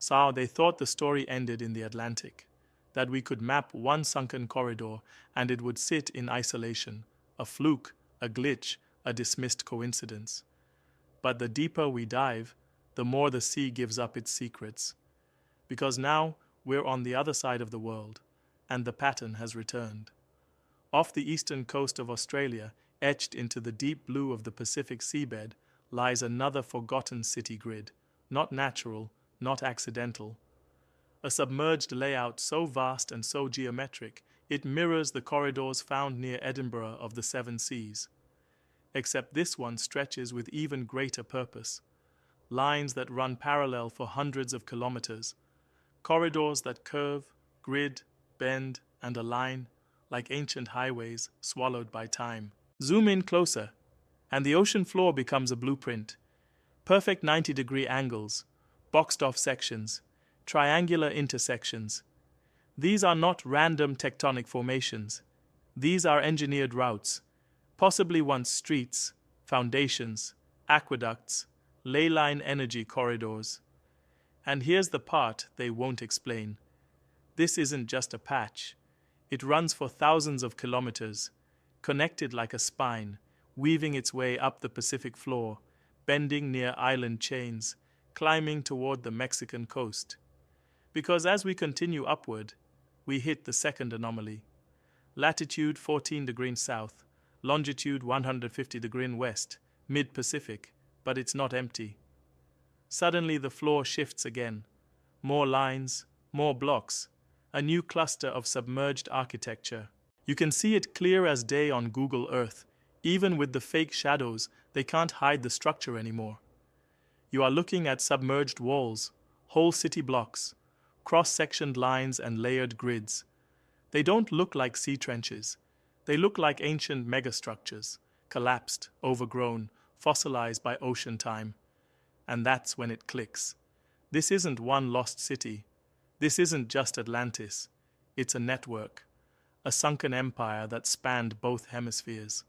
So they thought the story ended in the Atlantic, that we could map one sunken corridor and it would sit in isolation, a fluke, a glitch, a dismissed coincidence. But the deeper we dive, the more the sea gives up its secrets. Because now we're on the other side of the world, and the pattern has returned. Off the eastern coast of Australia, etched into the deep blue of the Pacific seabed, lies another forgotten city grid, not natural, not accidental. A submerged layout so vast and so geometric, it mirrors the corridors found near Edinburgh of the Seven Seas. Except this one stretches with even greater purpose. Lines that run parallel for hundreds of kilometers. Corridors that curve, grid, bend, and align like ancient highways swallowed by time. Zoom in closer, and the ocean floor becomes a blueprint. Perfect 90-degree angles, boxed-off sections, triangular intersections. These are not random tectonic formations. These are engineered routes, possibly once streets, foundations, aqueducts, ley-line energy corridors. And here's the part they won't explain. This isn't just a patch. It runs for thousands of kilometers, connected like a spine, weaving its way up the Pacific floor, bending near island chains, climbing toward the Mexican coast. Because as we continue upward, we hit the second anomaly. Latitude 14 degrees south, longitude 150 degrees west, mid-Pacific, but it's not empty. Suddenly the floor shifts again. More lines, more blocks, a new cluster of submerged architecture. You can see it clear as day on Google Earth. Even with the fake shadows, they can't hide the structure anymore. You are looking at submerged walls, whole city blocks, cross-sectioned lines and layered grids. They don't look like sea trenches. They look like ancient megastructures, collapsed, overgrown, fossilized by ocean time. And that's when it clicks. This isn't one lost city. This isn't just Atlantis. It's a network, a sunken empire that spanned both hemispheres,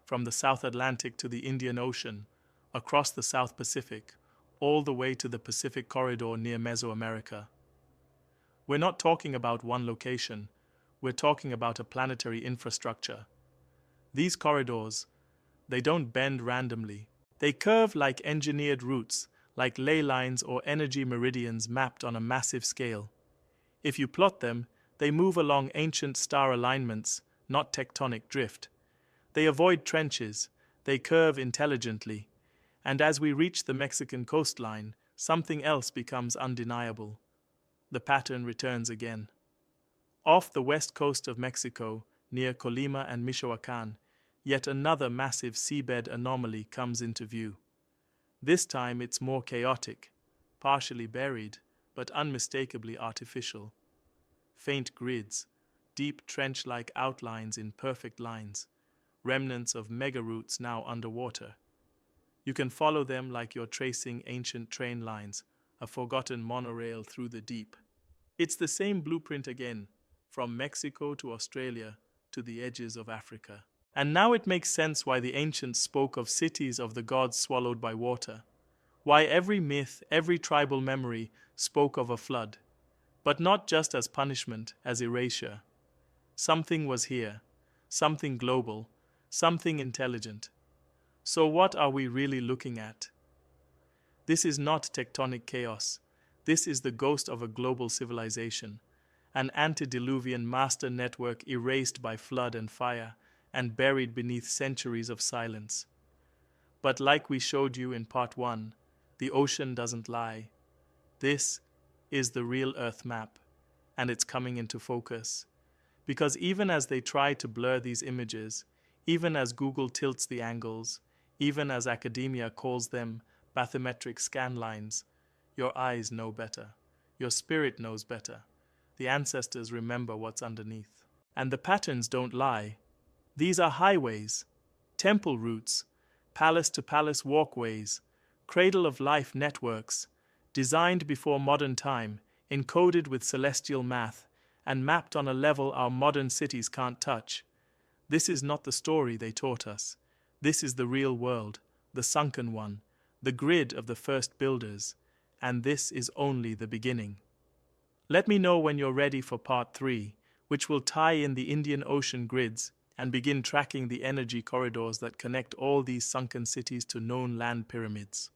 from the South Atlantic to the Indian Ocean, across the South Pacific, all the way to the Pacific Corridor near Mesoamerica. We're not talking about one location. We're talking about a planetary infrastructure. These corridors, they don't bend randomly. They curve like engineered routes, like ley lines or energy meridians mapped on a massive scale. If you plot them, they move along ancient star alignments, not tectonic drift. They avoid trenches, they curve intelligently. And as we reach the Mexican coastline, something else becomes undeniable. The pattern returns again. Off the west coast of Mexico, near Colima and Michoacán, yet another massive seabed anomaly comes into view. This time it's more chaotic, partially buried, but unmistakably artificial. Faint grids, deep trench-like outlines in perfect lines, remnants of mega-routes now underwater. You can follow them like you're tracing ancient train lines, a forgotten monorail through the deep. It's the same blueprint again, from Mexico to Australia to the edges of Africa. And now it makes sense why the ancients spoke of cities of the gods swallowed by water. Why every myth, every tribal memory spoke of a flood. But not just as punishment, as erasure. Something was here, something global, something intelligent. So what are we really looking at? This is not tectonic chaos. This is the ghost of a global civilization, an antediluvian master network erased by flood and fire, and buried beneath centuries of silence. But like we showed you in part 1, the ocean doesn't lie. This is the real Earth map, and it's coming into focus. Because even as they try to blur these images, even as Google tilts the angles, even as academia calls them bathymetric scan lines, your eyes know better. Your spirit knows better. The ancestors remember what's underneath. And the patterns don't lie. These are highways, temple routes, palace-to-palace walkways, cradle-of-life networks, designed before modern time, encoded with celestial math, and mapped on a level our modern cities can't touch. This is not the story they taught us. This is the real world, the sunken one, the grid of the first builders. and this is only the beginning. Let me know when you're ready for part 3, which will tie in the Indian Ocean grids and begin tracking the energy corridors that connect all these sunken cities to known land pyramids.